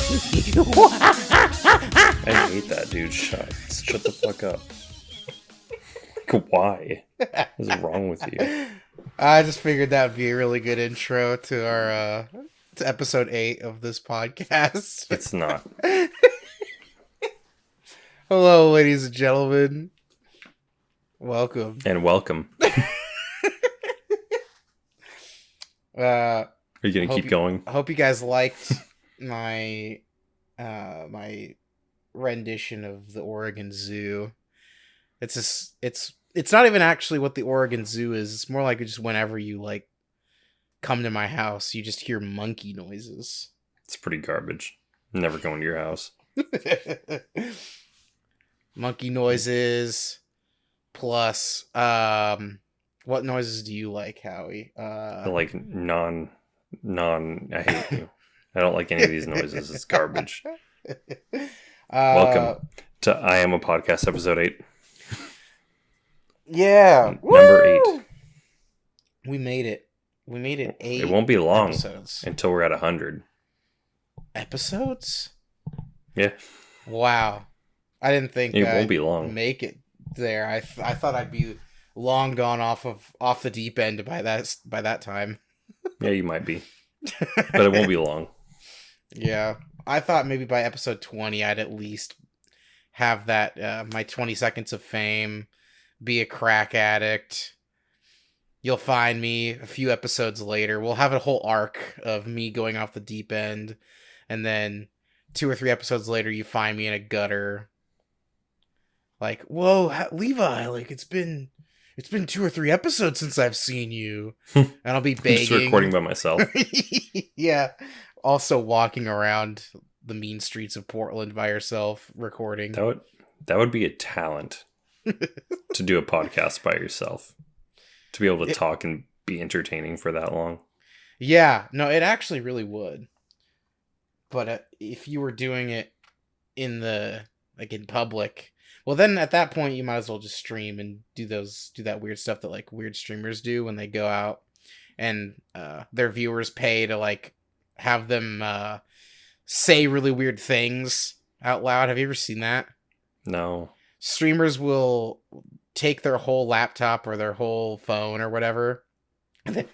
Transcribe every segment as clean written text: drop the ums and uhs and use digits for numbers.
I hate that dude. Shut the fuck up. Why? What's wrong with you? I just figured that would be a really good intro to our to episode 8 of this podcast. It's not. Hello, ladies and gentlemen. Welcome. And welcome. Are you gonna keep going? I hope you guys liked my my rendition of the Oregon Zoo. It's not even actually what the Oregon Zoo is. It's more like just whenever you like come to my house, you just hear monkey noises. It's pretty garbage. I'm never going to your house. Monkey noises plus what noises do you like, Howie? I like I hate you. I don't like any of these noises. It's garbage. Welcome to I Am a Podcast episode 8. Yeah. Number 8. We made it. We made it 8. It won't be long episodes. Until we're at 100. Episodes? Yeah. Wow. I didn't think it won't be long. Make it there. I thought I'd be long gone off the deep end by that time. Yeah, you might be. But it won't be long. Yeah. I thought maybe by episode 20 I'd at least have that my 20 seconds of fame, be a crack addict. You'll find me a few episodes later. We'll have a whole arc of me going off the deep end, and then 2 or 3 episodes later you find me in a gutter. Like, whoa, Levi, like it's been 2 or 3 episodes since I've seen you. And I'll be begging. Just recording by myself. Yeah. Also walking around the mean streets of Portland by yourself recording. That would be a talent to do a podcast by yourself. To be able to talk and be entertaining for that long. Yeah, no, it actually really would. But if you were doing it in public, well, then at that point you might as well just stream and do that weird stuff that like weird streamers do when they go out and their viewers pay to like have them say really weird things out loud. Have you ever seen that? No. Streamers will take their whole laptop or their whole phone or whatever,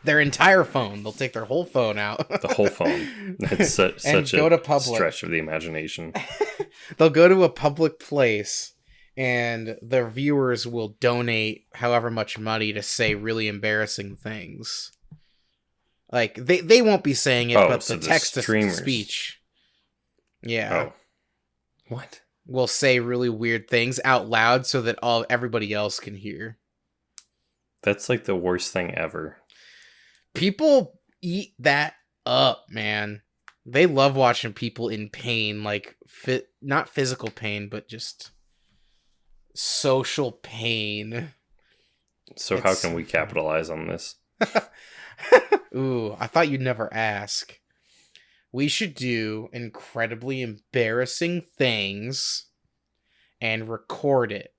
their entire phone. They'll take their whole phone out. The whole phone. That's such a stretch of the imagination. They'll go to a public place and their viewers will donate however much money to say really embarrassing things. Like they won't be saying it, but so the text to speech. Yeah. Oh. What? Will say really weird things out loud so that everybody else can hear. That's like the worst thing ever. People eat that up, man. They love watching people in pain, like not physical pain, but just social pain. So how can we capitalize on this? Ooh, I thought you'd never ask. We should do incredibly embarrassing things and record it.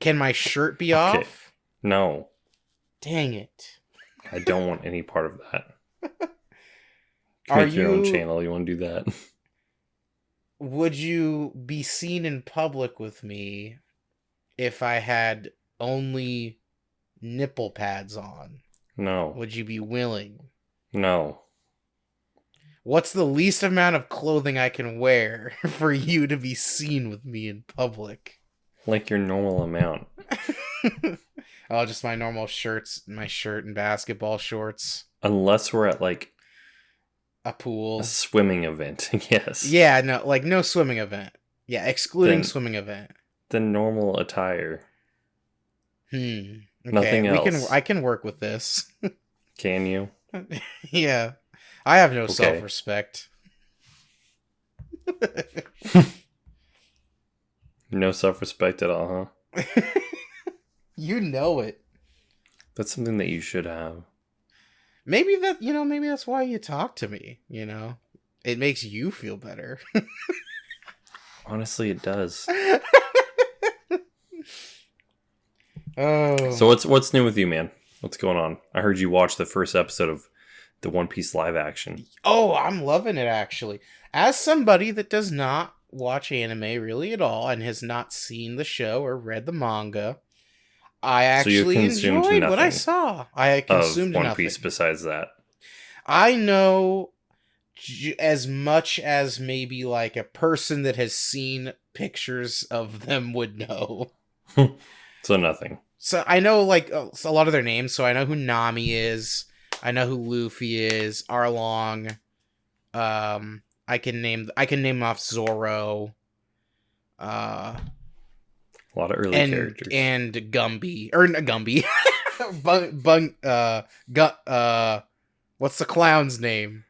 Can my shirt be off? No. Dang it. I don't want any part of that. Make your own channel. You want to do that? Would you be seen in public with me if I had only nipple pads on? No. Would you be willing? No. What's the least amount of clothing I can wear for you to be seen with me in public? Like your normal amount. Oh, just my normal shirts, my shirt and basketball shorts. Unless we're at like a pool. A swimming event, yes. Yeah, no, like no swimming event. Yeah, excluding swimming event. The normal attire. Okay. Nothing else. I can work with this. Can you? Yeah. I have no self-respect. No self-respect at all, huh? You know it. That's something that you should have. Maybe that's why you talk to me, It makes you feel better. Honestly, it does. Oh. So what's new with you, man? What's going on? I heard you watched the first episode of the One Piece live action. Oh, I'm loving it actually. As somebody that does not watch anime really at all and has not seen the show or read the manga, I So you actually consumed enjoyed what I nothing saw. I of consumed One nothing. Piece besides that. I know as much as maybe like a person that has seen pictures of them would know. So nothing. So I know like a lot of their names. So I know who Nami is. I know who Luffy is. Arlong. I can name off Zoro. A lot of early And characters. and Gumby or not Gumby. What's the clown's name?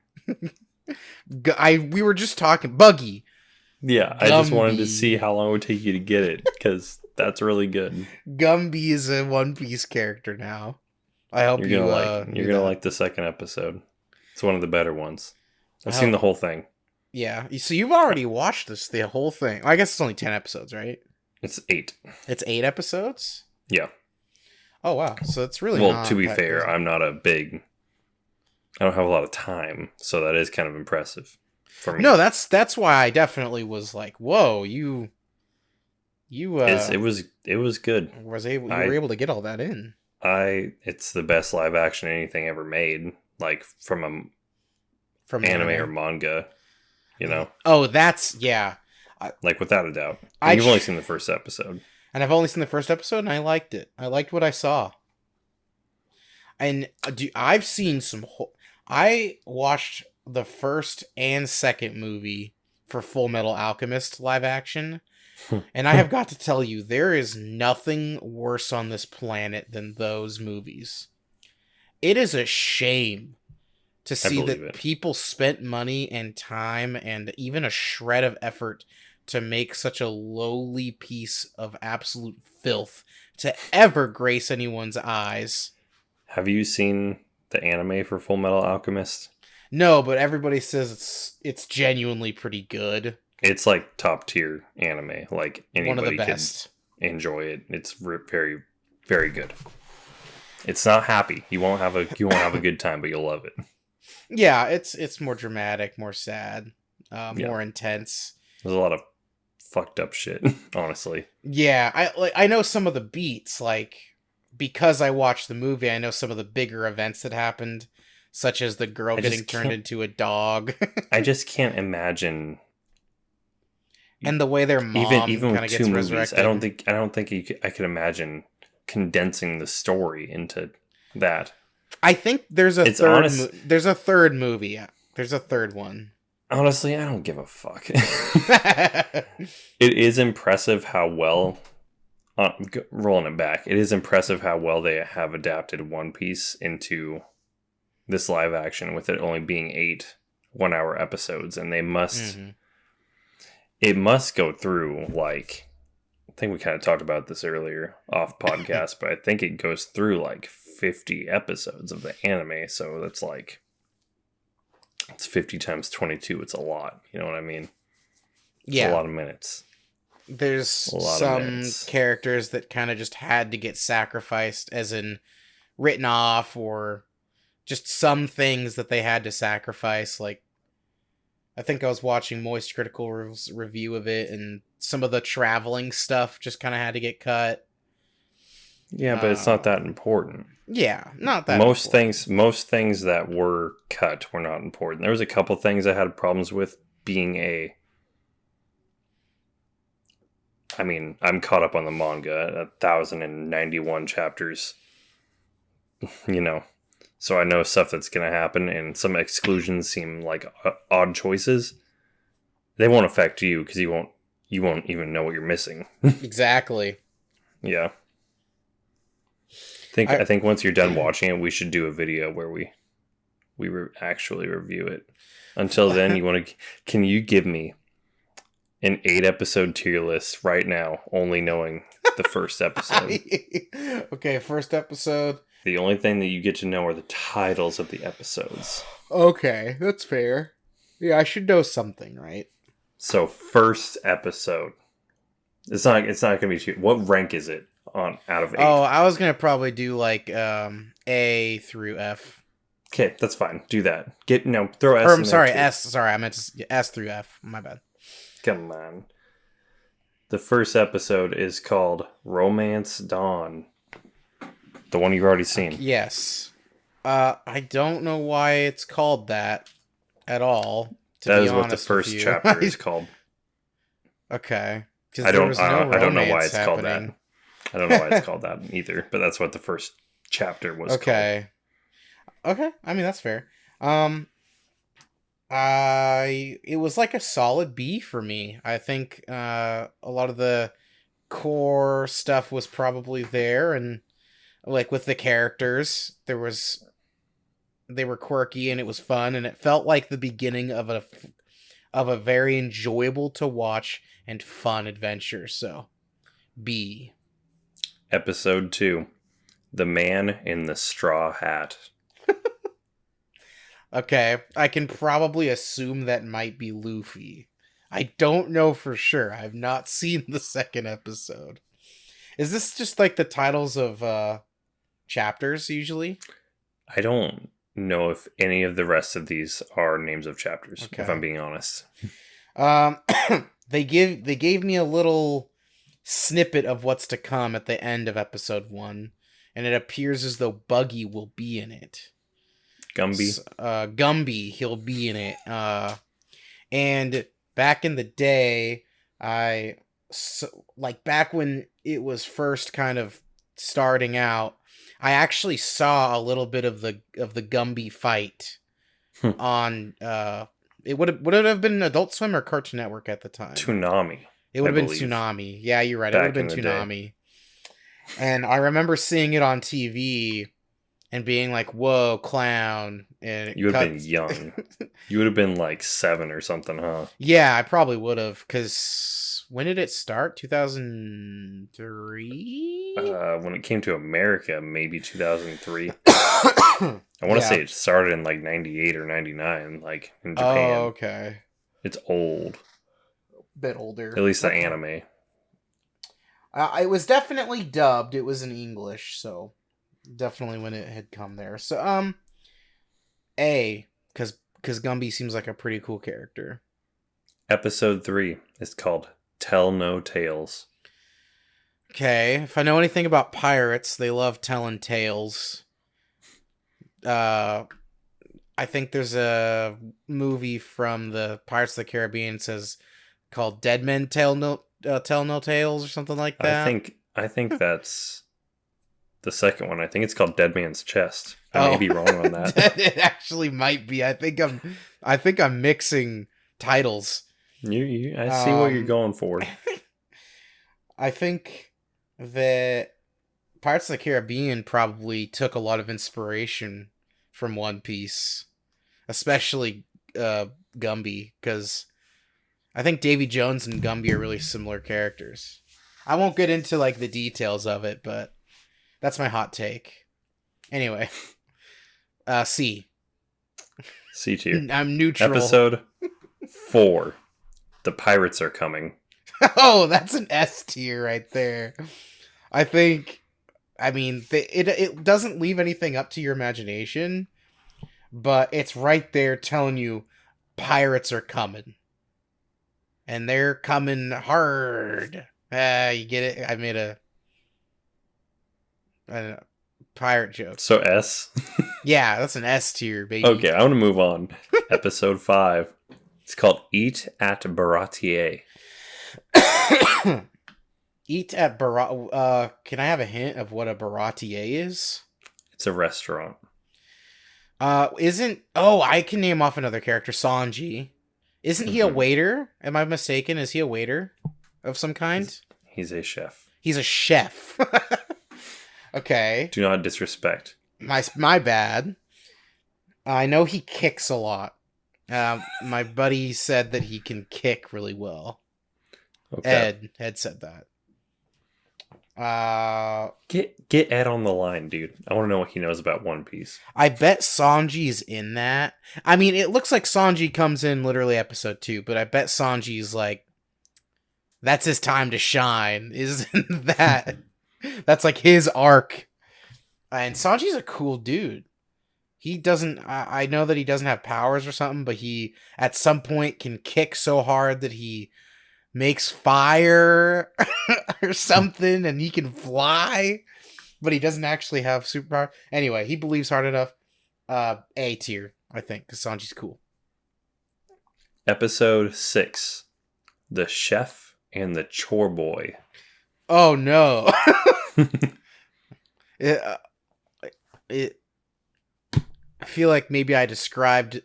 We were just talking Buggy. Yeah, I just wanted to Gumby. see how long it would take you to get it, because that's really good. Gumby is a One Piece character now. I hope You're you gonna like the second episode. It's one of the better ones. I've I seen hope- the whole thing. Yeah, so you've already watched the whole thing. I guess it's only 10 episodes, right? It's 8. It's 8 episodes. Yeah. Oh wow, so it's really Well, not to be that fair, busy. I don't have a lot of time, so that is kind of impressive for me. No, that's why I definitely was like, whoa, you it was good. you were able to get all that in. It's the best live action anything ever made, like from From a anime or manga, you know, Oh, that's yeah. like without a doubt. I And you've only tr- seen the first episode. And I've only seen the first episode, and I liked it. I liked what I saw. And I've seen some. I watched the first and second movie for Full Metal Alchemist live action, and I have got to tell you, there is nothing worse on this planet than those movies. It is a shame to see believe that it. people spent money and time and even a shred of effort to make such a lowly piece of absolute filth to ever grace anyone's eyes. Have you seen the anime for Full Metal Alchemist? No, but everybody says it's genuinely pretty good. It's like top tier anime. Like One of anybody the could best. enjoy it. It's very, very good. It's not happy. You won't have a good time, but you'll love it. Yeah, it's more dramatic, more sad, Yeah. more intense. There's a lot of fucked up shit, honestly. Yeah, I know some of the beats, like because I watched the movie, I know some of the bigger events that happened, such as the girl I getting just turned can't- into a dog, I just can't imagine and the way their mom even kind with of two gets movies. resurrected. I don't think I could imagine condensing the story into that. I think there's a It's third. honest- There's a third movie. Yeah. There's a third one. Honestly, I don't give a fuck. It is impressive how well, rolling it back, it is impressive how well they have adapted One Piece into this live action, with it only being 8 1-hour episodes, and they must, Mhm. it must go through, like, I think we kind of talked about this earlier off podcast, but I think it goes through like 50 episodes of the anime, so that's like, it's 50 times 22, it's a lot, you know what I mean? It's Yeah. a lot of minutes. There's A lot of some minutes. characters that kind of just had to get sacrificed, as in written off, or just some things that they had to sacrifice. Like, I think I was watching Moist Critical's review of it, and some of the traveling stuff just kind of had to get cut. Yeah, but it's not that important. Yeah, not that Most important. things that were cut were not important. There was a couple things I had problems with being I mean, I'm caught up on the manga, 1,091 chapters, you know, so I know stuff that's going to happen, and some exclusions seem like odd choices. They won't affect you because you won't even know what you're missing. Exactly. Yeah. I think once you're done watching it, we should do a video where we actually review it. Until then, can you give me an 8-episode tier list right now, only knowing the first episode? Okay, first episode. The only thing that you get to know are the titles of the episodes. Okay, that's fair. Yeah, I should know something, right? So first episode. It's not gonna be too. What rank is it on out of 8? Oh, I was gonna probably do like A through F. Okay, that's fine. Do that. Throw S Or in I'm there sorry, too. S. Sorry, I meant S through F. My bad. Come on. The first episode is called Romance Dawn. The one you've already seen. Yes. I don't know why it's called that at all. To That be is what the honest with first you. chapter is called. Okay. Because I there don't. was no I don't know why romance it's called happening. that. I don't know why it's called that either. But that's what the first chapter was called. Okay. Okay. I mean, that's fair. It was like a solid B for me. I think a lot of the core stuff was probably there, and like with the characters, they were quirky and it was fun, and it felt like the beginning of a very enjoyable to watch and fun adventure. So, B. Episode 2. The Man in the Straw Hat. Okay, I can probably assume that might be Luffy. I don't know for sure. I've not seen the second episode. Is this just like the titles of chapters usually? I don't know if any of the rest of these are names of chapters, if Okay. I'm being honest. They gave me a little snippet of what's to come at the end of episode 1, and it appears as though Buggy will be in it. Gumby. Gumby, he'll be in it. And back in the day, back when it was first kind of starting out, I actually saw a little bit of the Gumby fight on it would it have been Adult Swim or Cartoon Network at the time? Toonami. It would have been believe. Toonami. Yeah, you're right. Back It in would have the been Toonami. And I remember seeing it on TV and being like, "Whoa, clown!" And You would have been young. You would have been like 7 or something, huh? Yeah, I probably would have. Because when did it start? 2003. When it came to America, maybe 2003. I want to say it started in like 98 or 99, like in Japan. Oh, okay. It's old. Bit older. At least the anime. It was definitely dubbed. It was in English, so definitely when it had come there. So A, because Gumby seems like a pretty cool character. Episode 3 is called Tell No Tales. Okay, if I know anything about pirates, they love telling tales. I think there's a movie from the Pirates of the Caribbean called Dead Men Tell No Tales or something like that. I think that's the second one. I think it's called Dead Man's Chest. I may be wrong on that. It actually might be. I think I'm mixing titles. I see what you're going for. I think that Pirates of the Caribbean probably took a lot of inspiration from One Piece, especially Gumby, because I think Davy Jones and Gumby are really similar characters. I won't get into like the details of it, but that's my hot take. Anyway, C. C tier. I'm neutral. Episode 4. The Pirates Are Coming. Oh, that's an S tier right there. I mean, it doesn't leave anything up to your imagination, but it's right there telling you pirates are coming. And they're coming hard. You get it? I made a pirate joke. So S? Yeah, that's an S tier, baby. Okay, I want to move on. Episode 5. It's called Eat at Baratier. Eat at Baratier. Can I have a hint of what a Baratier is? It's a restaurant. I can name off another character, Sanji. Isn't he a waiter? Am I mistaken? Is he a waiter of some kind? He's a chef. He's a chef. Okay. Do not disrespect. My bad. I know he kicks a lot. My buddy said that he can kick really well. Okay. Ed said that. Get Ed on the line, dude. I want to know what he knows about One Piece. I bet Sanji's in that. I mean, it looks like Sanji comes in literally episode 2, but I bet Sanji's like, that's his time to shine. Isn't that? That's like his arc. And Sanji's a cool dude. He doesn't. I know that he doesn't have powers or something, but he at some point can kick so hard that he makes fire or something, and he can fly, but he doesn't actually have superpower. Anyway, he believes hard enough. A tier, I think, because Sanji's cool. Episode 6, The Chef and the Chore Boy. Oh no! it I feel like maybe I described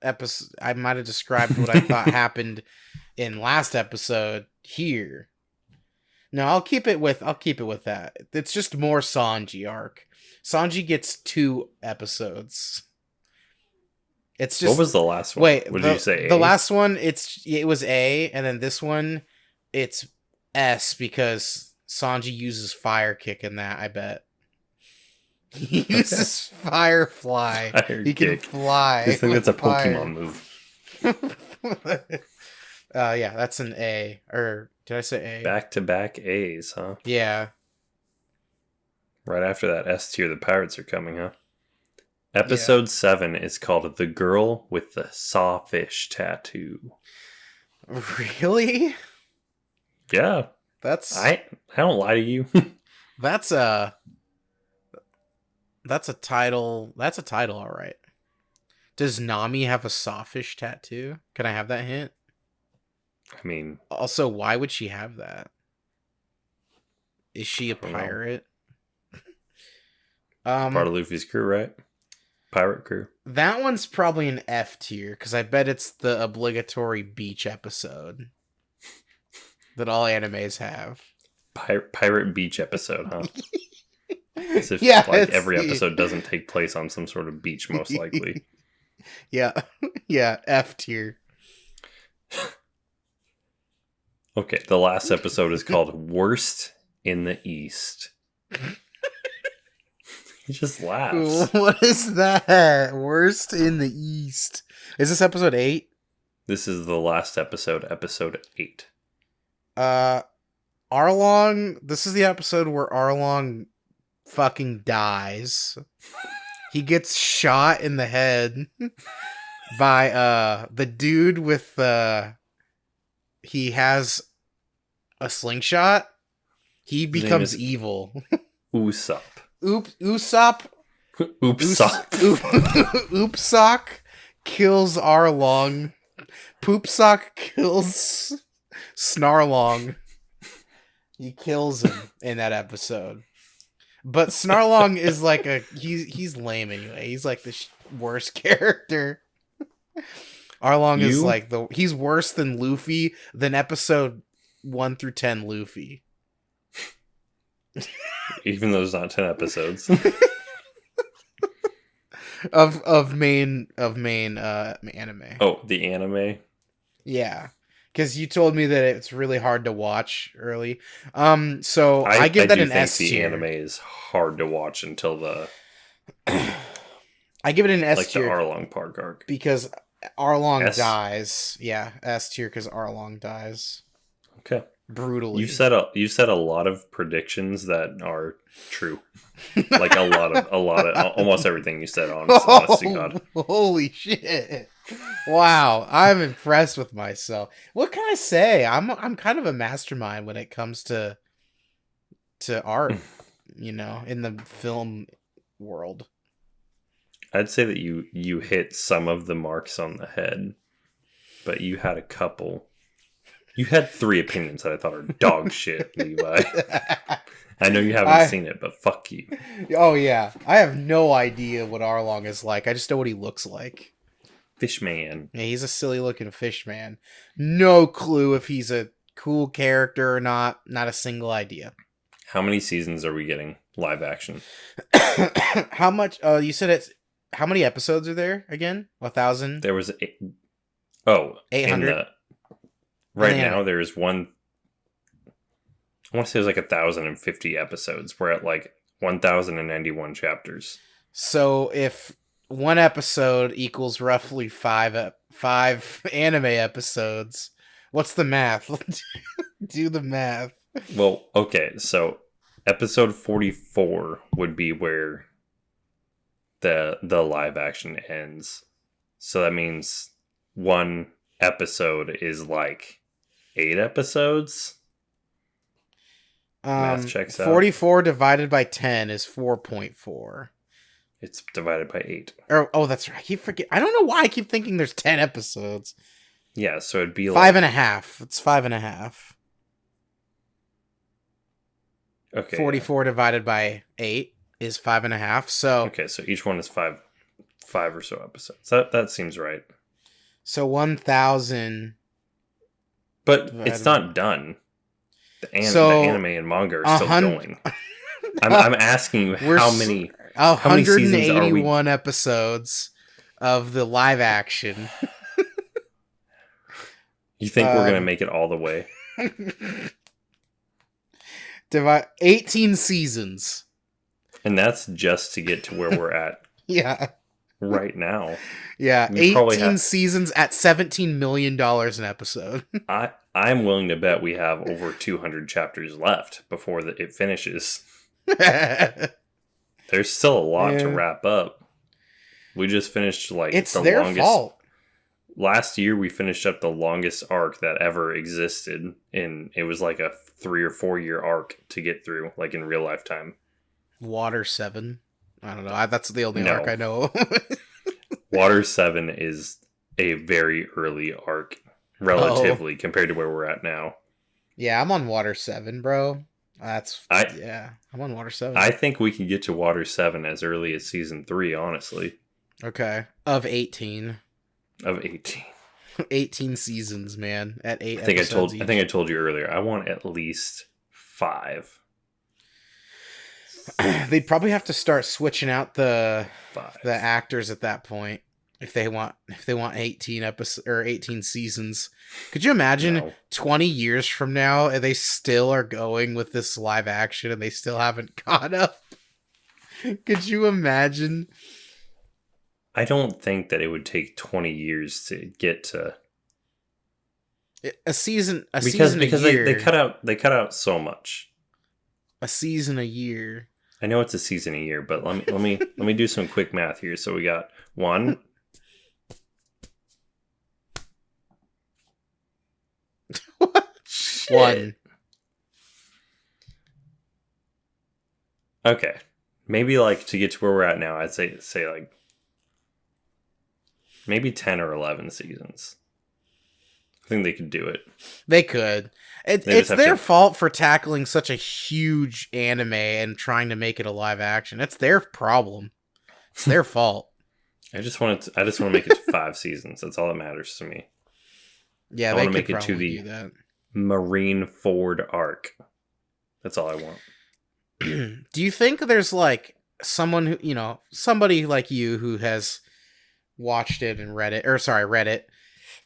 I might have described what I thought happened in last episode here. No, I'll keep it with that. It's just more Sanji arc. Sanji gets 2 episodes. It's just What was the last one? Wait, what did you say? The last one it was A, and then this one it's S because Sanji uses fire kick in that, I bet. He uses Firefly. He can fly. I think that's a fire. Pokemon move. Yeah, that's an A. Or did I say A? Back-to-back A's, huh? Yeah. Right after that S tier, the pirates are coming, huh? Episode 7 is called The Girl with the Sawfish Tattoo. Really? Yeah. I don't lie to you. That's a title. That's a title, all right. Does Nami have a sawfish tattoo? Can I have that hint? I mean, also, why would she have that? Is she a pirate? Part of Luffy's crew, right? Pirate crew. That one's probably an F tier because I bet it's the obligatory beach episode that all animes have. Pirate beach episode, huh? As if every episode doesn't take place on some sort of beach, most likely. Yeah, F tier. Okay, the last episode is called Worst in the East. He just laughs. What is that? Worst in the East. Is this episode 8? This is the last episode, episode 8. Arlong, this is the episode where Arlong fucking dies. He gets shot in the head by the dude with he has a slingshot. He becomes evil. Usopp. Usopp Oopsock kills Arlong. Poopsock kills Snarlong. He kills him in that episode. But Snarlong is like he's lame anyway. He's like the worst character. Arlong is like he's worse than Luffy than episode 1 through 10 Luffy. Even though there's not 10 episodes. of main anime. Oh, the anime? Yeah. Because you told me that it's really hard to watch early. So I give that an S tier. The anime is hard to watch until the I give it an S tier. Like the Arlong Park arc. Because Arlong dies. Yeah, S tier because Arlong dies. Okay. Brutally. You said a lot of predictions that are true. Like a lot of almost everything you said, honest to God. Holy shit. Wow, I'm impressed with myself. What can I say? I'm kind of a mastermind when it comes to art, in the film world. I'd say that you hit some of the marks on the head, but you had a couple. You had 3 opinions that I thought are dog shit, Levi. I know you haven't seen it, but fuck you. Oh yeah, I have no idea what Arlong is like. I just know what he looks like. Fishman. Yeah, he's a silly looking fish man. No clue if he's a cool character or not. Not a single idea. How many seasons are we getting live action? How much? You said it's. How many episodes are there again? 1,000? There was 800. Right now there's one. I want to say there's like 1,050 episodes. We're at like 1,091 chapters. So if one episode equals roughly 5 anime episodes, what's the math? Do the math. Well, okay, so episode 44 would be where the live action ends. So that means one episode is like 8 episodes. Math checks out. 44 divided by 10 is 4.4. It's divided by 8. Oh, that's right. I keep forgetting. I don't know why I keep thinking there's 10 episodes. Yeah, so it'd be 5.5. It's 5.5. Okay. 44 divided by 8 is 5.5. So okay, so each one is five or so episodes. That seems right. So 1,000. But it's not done. The anime and manga are still going. I'm asking you how many 181 episodes of the live action. You think we're gonna make it all the way? 18 seasons. And that's just to get to where we're at. Yeah. Right now. Yeah, 18 seasons at $17 million an episode. I'm willing to bet we have over 200 chapters left before it finishes. There's still a lot to wrap up. We just finished it's their fault. Last year we finished up the longest arc that ever existed, and it was like a 3 or 4 year arc to get through, like in real life time. Water 7. I don't know. That's the only arc I know. Water 7 is a very early arc, relatively, compared to where we're at now. Yeah, I'm on Water 7, bro. I'm on Water 7. I think we can get to Water 7 as early as season 3, honestly. Okay. Of 18. 18 seasons, man. At 8 episodes each. I think I told you earlier. I want at least 5. They'd probably have to start switching out the actors at that point if they want 18 episodes or 18 seasons. Could you imagine 20 years from now and they still are going with this live action and they still haven't caught up? Could you imagine? I don't think that it would take 20 years to get to a season because a year. they cut out so much. A season a year. I know it's a season a year, but let me do some quick math here. So we got 1. Shit. 1. Okay. Maybe like to get to where we're at now, I'd say like maybe 10 or 11 seasons. I think they could do it. They could. It's their fault for tackling such a huge anime and trying to make it a live action. It's their problem. It's their fault. I just want to make it to 5 seasons. That's all that matters to me. Yeah, I want to make it to the Marineford arc. That's all I want. Do you think there's like someone who, somebody like you who has watched it and read it,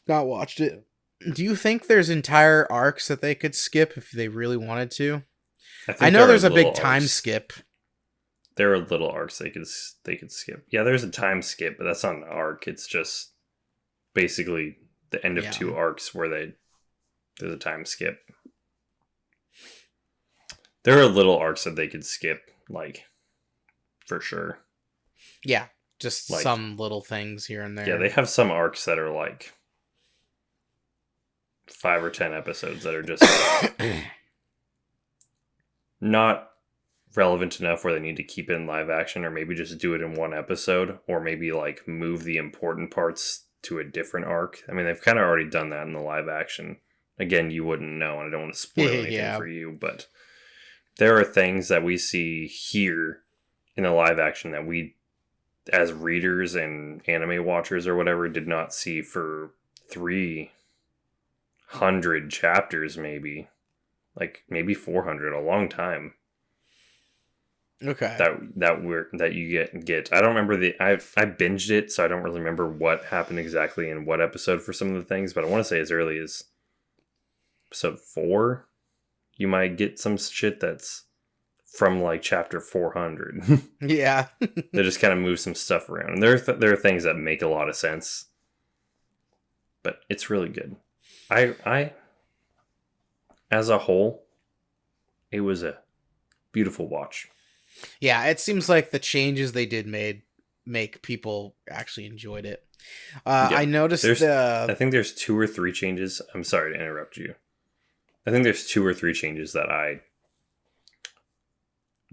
not watched it. Do you think there's entire arcs that they could skip if they really wanted to? I know there's a big time skip. There are little arcs they could skip. Yeah, there's a time skip, but that's not an arc. It's just basically the end of 2 arcs where there's a time skip. There are little arcs that they could skip, like, for sure. Yeah, just like, some little things here and there. Yeah, they have some arcs that are like 5 or 10 episodes that are just not relevant enough where they need to keep it in live action, or maybe just do it in 1 episode, or maybe like move the important parts to a different arc. I mean, they've kind of already done that in the live action. Again, you wouldn't know, and I don't want to spoil anything for you, but there are things that we see here in the live action that we, as readers and anime watchers or whatever, did not see for 300 chapters, maybe 400, a long time. Okay. That you get. I don't remember I binged it, so I don't really remember what happened exactly in what episode for some of the things, but I want to say as early as episode 4, you might get some shit that's from like chapter 400. Yeah. They just kind of move some stuff around, and there are things that make a lot of sense, but it's really good. I as a whole, it was a beautiful watch. Yeah, it seems like the changes they made make people actually enjoyed it. Yeah. I noticed I think there's 2 or 3 changes. I'm sorry to interrupt you. I think there's 2 or 3 changes that I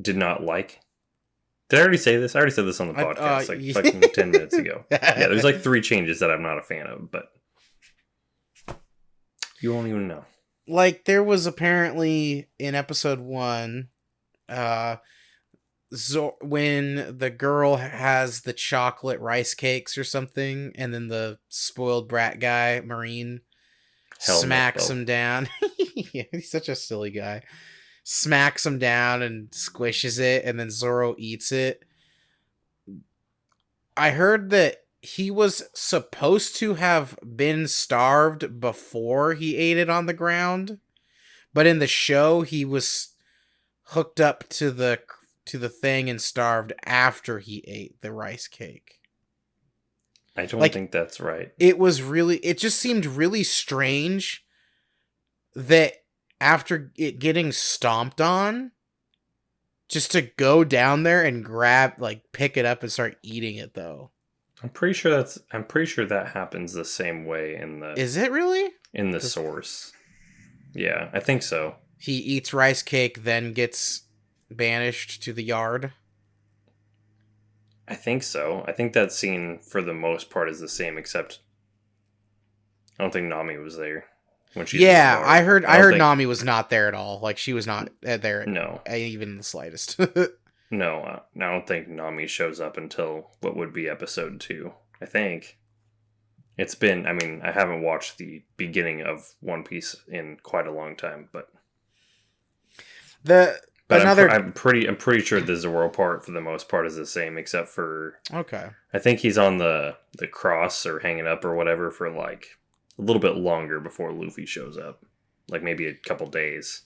did not like. Did I already say this? I already said this on the podcast fucking 10 minutes ago. Yeah, there's like 3 changes that I'm not a fan of, but you won't even know. Like, there was apparently in episode 1, when the girl has the chocolate rice cakes or something, and then the spoiled brat guy, Marine, smacks him down. Yeah, he's such a silly guy. Smacks him down and squishes it, and then Zoro eats it. I heard that he was supposed to have been starved before he ate it on the ground, but in the show he was hooked up to the thing and starved after he ate the rice cake. I don't think that's right. It just seemed really strange that after it getting stomped on, just to go down there and pick it up and start eating it, though. I'm pretty sure that happens the same way in the... Is it really? In the source. Yeah, I think so. He eats rice cake, then gets banished to the yard. I think so. I think that scene, for the most part, is the same, except I don't think Nami was there when she. Yeah, I heard Nami was not there at all. Like, she was not there. No, even in the slightest. No, I don't think Nami shows up until what would be episode 2. I think it's been. I mean, I haven't watched the beginning of One Piece in quite a long time, but I'm pretty sure the Zoro part, for the most part, is the same, except for I think he's on the cross or hanging up or whatever for like a little bit longer before Luffy shows up, like maybe a couple days.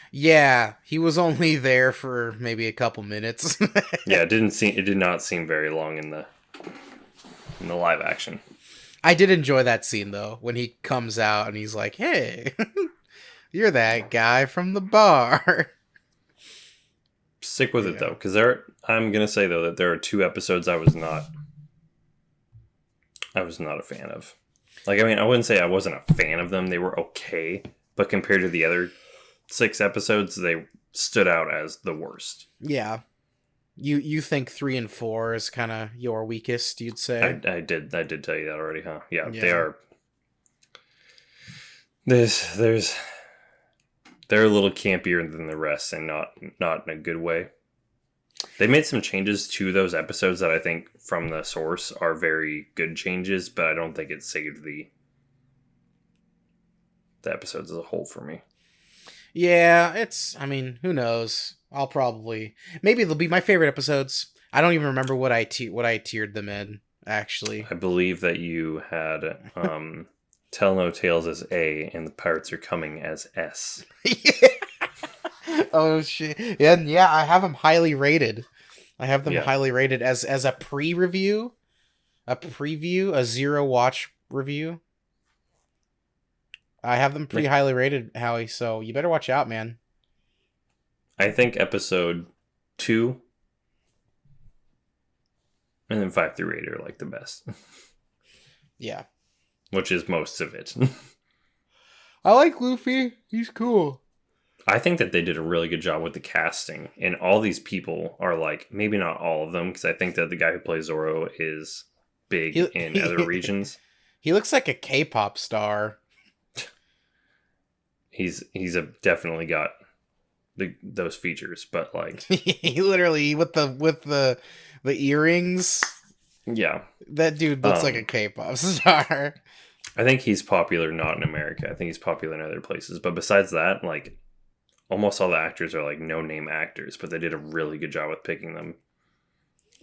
Yeah, he was only there for maybe a couple minutes. Yeah, it did not seem very long in the live action. I did enjoy that scene though, when he comes out and he's like, "Hey, you're that guy from the bar." Stick with it though, because I'm gonna say though that there are 2 episodes I was not a fan of. Like, I mean, I wouldn't say I wasn't a fan of them; they were okay, but compared to the other 6 episodes, they stood out as the worst. Yeah, you think 3 and 4 is kind of your weakest, you'd say? I did tell you that already, huh? Yeah. They are. They're a little campier than the rest, and not in a good way. They made some changes to those episodes that I think, from the source, are very good changes, but I don't think it saved the episodes as a whole for me. Yeah, I mean, who knows? Maybe they'll be my favorite episodes. I don't even remember what I tiered them in, actually. I believe that you had Tell No Tales as A, and The Pirates Are Coming as S. Yeah. Oh shit! Yeah, I have them highly rated. Highly rated as a pre-review, a zero watch review. I have them pretty highly rated, Howie. So you better watch out, man. I think episode 2 and then 5 through 8 are like the best. Yeah, which is most of it. I like Luffy. He's cool. I think that they did a really good job with the casting, and all these people are like, maybe not all of them, because I think that the guy who plays Zoro is big in other regions. He looks like a K-pop star. He's definitely got those features, but like he literally with the earrings. Yeah, that dude looks like a K-pop star. I think he's popular not in America. I think he's popular in other places, but besides that, like, almost all the actors are like no-name actors, but they did a really good job with picking them.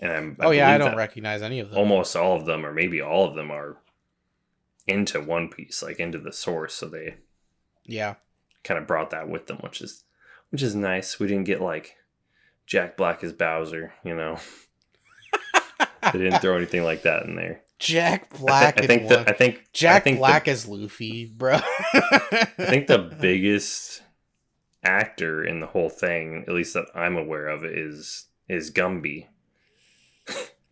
And I don't recognize any of them. Almost all of them, or maybe all of them, are into One Piece, like into the source. So they, kind of brought that with them, which is nice. We didn't get like Jack Black as Bowser, you know. They didn't throw anything like that in there. Jack Black. I think Jack Black as Luffy, bro. I think the biggest actor in the whole thing, at least that I'm aware of, is Gumby.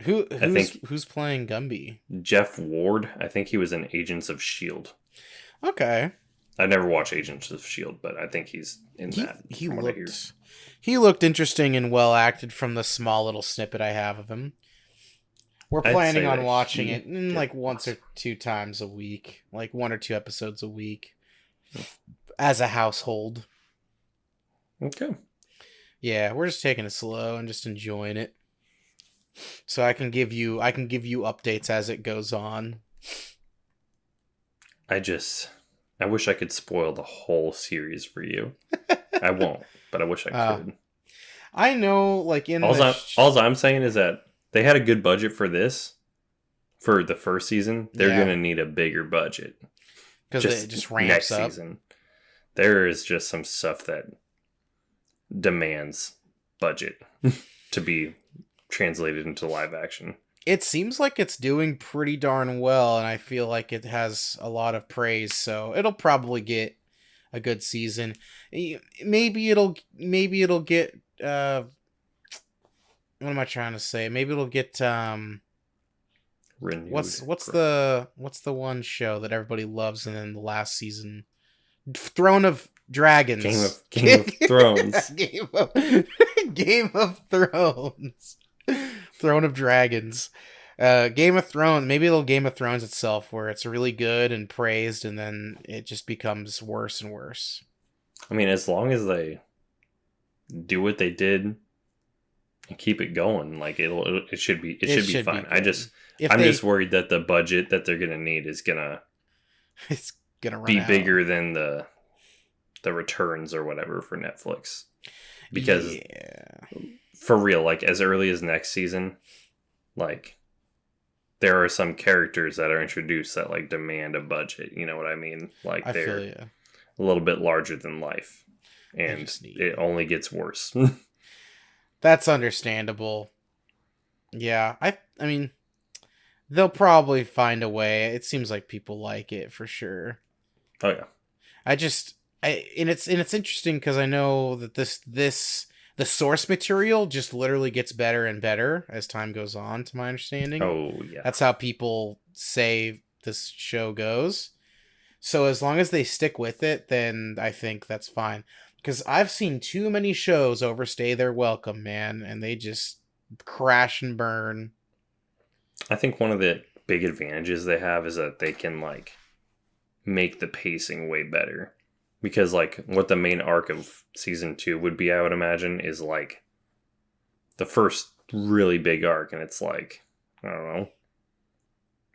I think Who's playing Gumby? Jeff Ward. I think he was in Agents of Shield. Okay. I never watched Agents of Shield, but I think he's in that. He looked interesting and well acted from the small little snippet I have of him. We're planning on watching it in like once or two times a week, like 1 or 2 episodes a week, as a household. Okay. Yeah, we're just taking it slow and just enjoying it. So I can give you updates as it goes on. I wish I could spoil the whole series for you. I won't, but I wish I could. I know, like all I'm saying is that they had a good budget for this. For the first season, they're gonna need a bigger budget because it just ramps next up. Season. There is just some stuff that demands budget to be translated into live action. It seems like it's doing pretty darn well, and I feel like it has a lot of praise, so it'll probably get a good season. Maybe it'll get what am I trying to say? Maybe it'll get renewed. What's the one show that everybody loves and then the last season? Throne of Dragons. Game of Thrones. Game of Thrones. Throne of Dragons. Game of Thrones. Maybe it'll Game of Thrones itself, where it's really good and praised, and then it just becomes worse and worse. I mean, as long as they do what they did and keep it going, like it should be fine. I'm just worried that the budget that they're gonna need is gonna be bigger than the returns or whatever for Netflix. Because for real, like as early as next season, like there are some characters that are introduced that like demand a budget. You know what I mean? Like they're a little bit larger than life, and it only gets worse. That's understandable. Yeah, I mean, they'll probably find a way. It seems like people like it for sure. Oh yeah. And it's interesting because I know that the source material just literally gets better and better as time goes on, to my understanding. Oh yeah. That's how people say this show goes. So as long as they stick with it, then I think that's fine. Because I've seen too many shows overstay their welcome, man, and they just crash and burn. I think one of the big advantages they have is that they can like make the pacing way better. Because like what the main arc of season 2 would be, I would imagine, is like the first really big arc, and it's like, I don't know,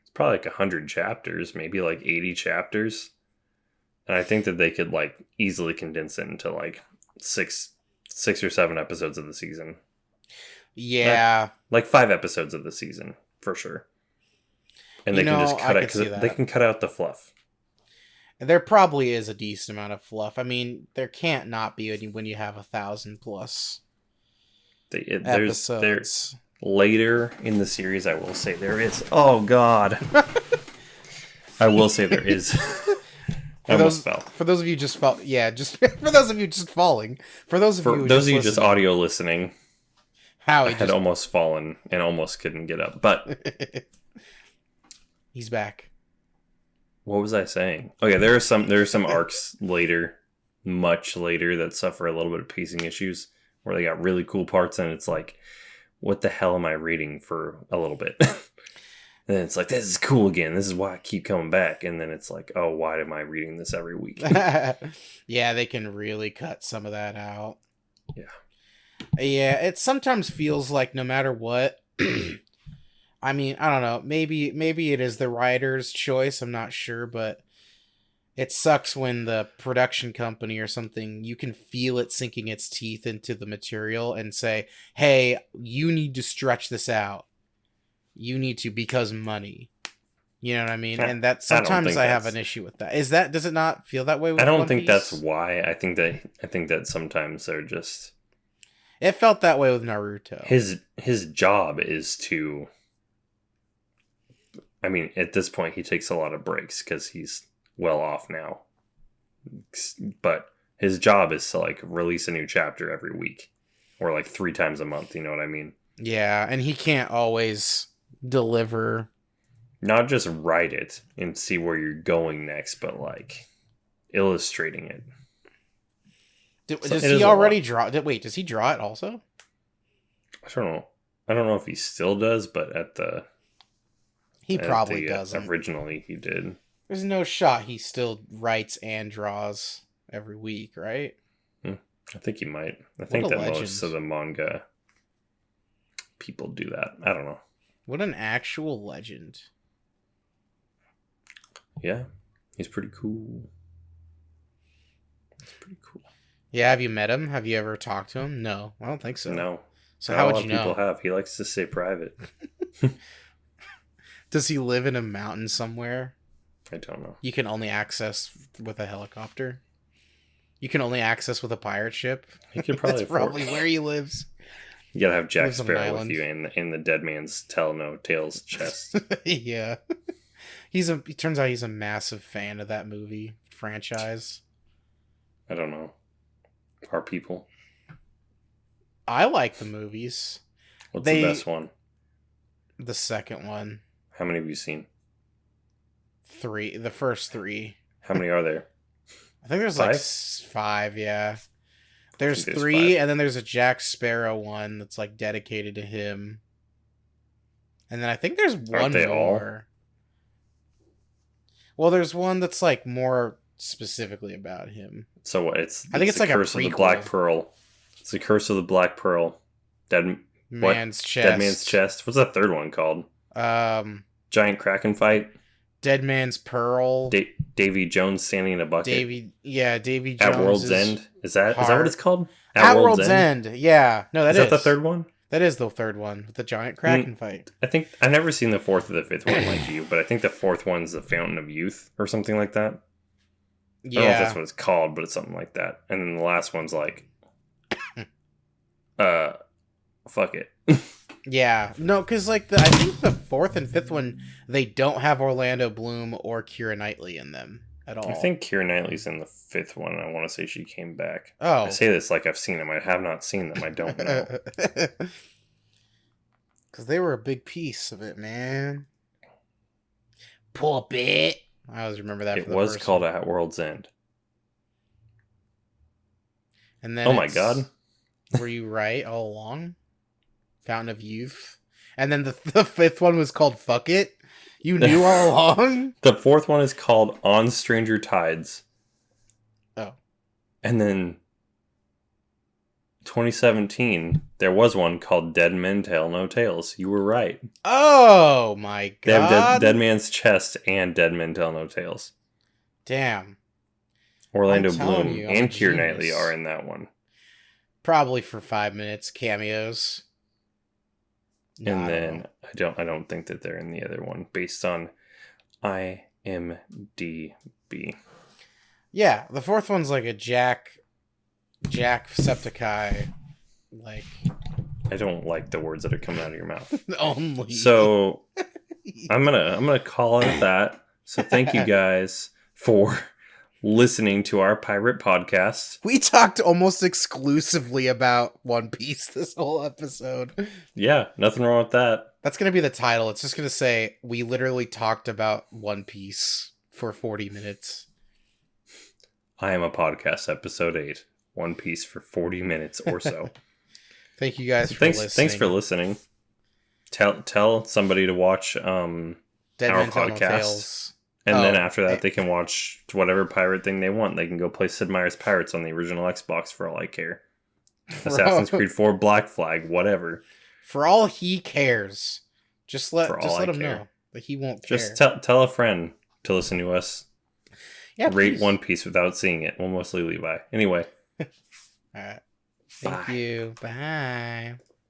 it's probably like 100 chapters, maybe like 80 chapters. And I think that they could like easily condense it into like six or 7 episodes of the season. Yeah. Like 5 episodes of the season, for sure. And they can just cut it, because they can cut out the fluff. There probably is a decent amount of fluff. I mean, there can't not be when you have 1,000+ episodes. Later in the series, I will say there is. Oh, God. I will say there is. I almost fell. For those of you just fell, yeah, just for those of you just falling. For those of you just audio listening, I had almost fallen and almost couldn't get up, but he's back. What was I saying? Okay, there are some arcs later, much later, that suffer a little bit of pacing issues where they got really cool parts, and it's like, what the hell am I reading for a little bit? And then it's like, this is cool again. This is why I keep coming back. And then it's like, oh, why am I reading this every week? Yeah, they can really cut some of that out. Yeah. Yeah, it sometimes feels like no matter what, I mean, I don't know, maybe it is the writer's choice, I'm not sure, but it sucks when the production company or something, you can feel it sinking its teeth into the material and say, hey, you need to stretch this out. You need to, because money. You know what I mean? And that sometimes I have an issue with that. Does it not feel that way with I don't One think Piece? that's why. I think that sometimes they're just... It felt that way with Naruto. His job is to... I mean, at this point, he takes a lot of breaks because he's well off now. But his job is to, like, release a new chapter every week. Or, like, 3 times a month, you know what I mean? Yeah, and he can't always deliver. Not just write it and see where you're going next, but like illustrating it. So Does it he is a lot. already draw? Wait, does he draw it also? I don't know. I don't know if he still does, but He probably doesn't. originally he did. There's no shot he still writes and draws every week, right? I think he might. I think that legend. most of the manga people do that. I don't know. What an actual legend. Yeah, he's pretty cool. It's pretty cool. Yeah, have you met him? Have you ever talked to him? No, I don't think so. No. So Not how a would lot you of people know? have. He likes to stay private. Does he live in a mountain somewhere? I don't know. You can only access with a helicopter. You can only access with a pirate ship. He could probably That's probably where he lives. You gotta have Jack Lives on an Sparrow with island. you in the Dead Man's Tell No Tales chest. Yeah. It turns out he's a massive fan of that movie franchise. I don't know. Are people? I like the movies. What's the They- best one? The second one. How many have you seen? 3. The first 3. How many are there? I think there's 5? like 5, yeah. There's there's 3, 5. and then there's a Jack Sparrow one that's like dedicated to him. And then I think there's one they all? more. Well, there's one that's like more specifically about him. So what? I think it's the like a Curse of the prequel. Black Pearl. It's the Curse of the Black Pearl. What? Man's Chest. Dead Man's Chest. What's that third one called? Giant Kraken Fight. Dead Man's Pearl. Davy Jones standing in a bucket. Davy Jones. At World's End. Is that what heart. it's called? At World's End. Yeah. No, Is that the third one? That is the third one with the giant Kraken fight. I think I've never seen the fourth or the fifth one like you, but I think the fourth one's the Fountain of Youth or something like that. I don't know if that's what it's called, but it's something like that. And then the last one's like, fuck it. Yeah, no, because like I think the fourth and fifth one, they don't have Orlando Bloom or Keira Knightley in them at all. I think Keira Knightley's in the fifth one, and I want to say she came back. Oh, I say this like I've seen them. I have not seen them. I don't know. Because they were a big piece of it, man. Puppet. I always remember that. It for the was first called one. At World's End. And then Oh my god. Were you right all along? Fountain of Youth. And then the fifth one was called Fuck It. You knew all along? The fourth one is called On Stranger Tides. Oh. And then 2017, there was one called Dead Men Tell No Tales. You were right. Oh my god. They have Dead Man's Chest and Dead Men Tell No Tales. Damn. Orlando I'm telling Bloom you, I'm a and Keira Knightley genius. are in that one. Probably for 5 minutes cameos. No, And I don't then know. I don't think that they're in the other one based on IMDb. Yeah, the fourth one's like a Jacksepticeye, like I don't like the words that are coming out of your mouth. only. So I'm gonna call it that. So thank you guys for listening to our pirate podcast. we talked almost exclusively about One Piece this whole episode. Yeah, nothing wrong with that. That's gonna be the title. It's just gonna say we literally talked about One Piece for 40 minutes. I am a podcast, episode 8. One Piece for 40 minutes or so. Thank you guys for listening. Thanks for listening. Tell somebody to watch Dead our Men Tell No podcast. Tales. And then Oh, after that, they can watch whatever pirate thing they want. They can go play Sid Meier's Pirates on the original Xbox for all I care. Assassin's Creed 4 Black Flag, whatever. For all he cares, just let For all I him care. know that he won't care. Just tell a friend to listen to us yeah, rate please. One Piece without seeing it. Well, mostly Levi. Anyway. All right. Thank Bye. you. Bye.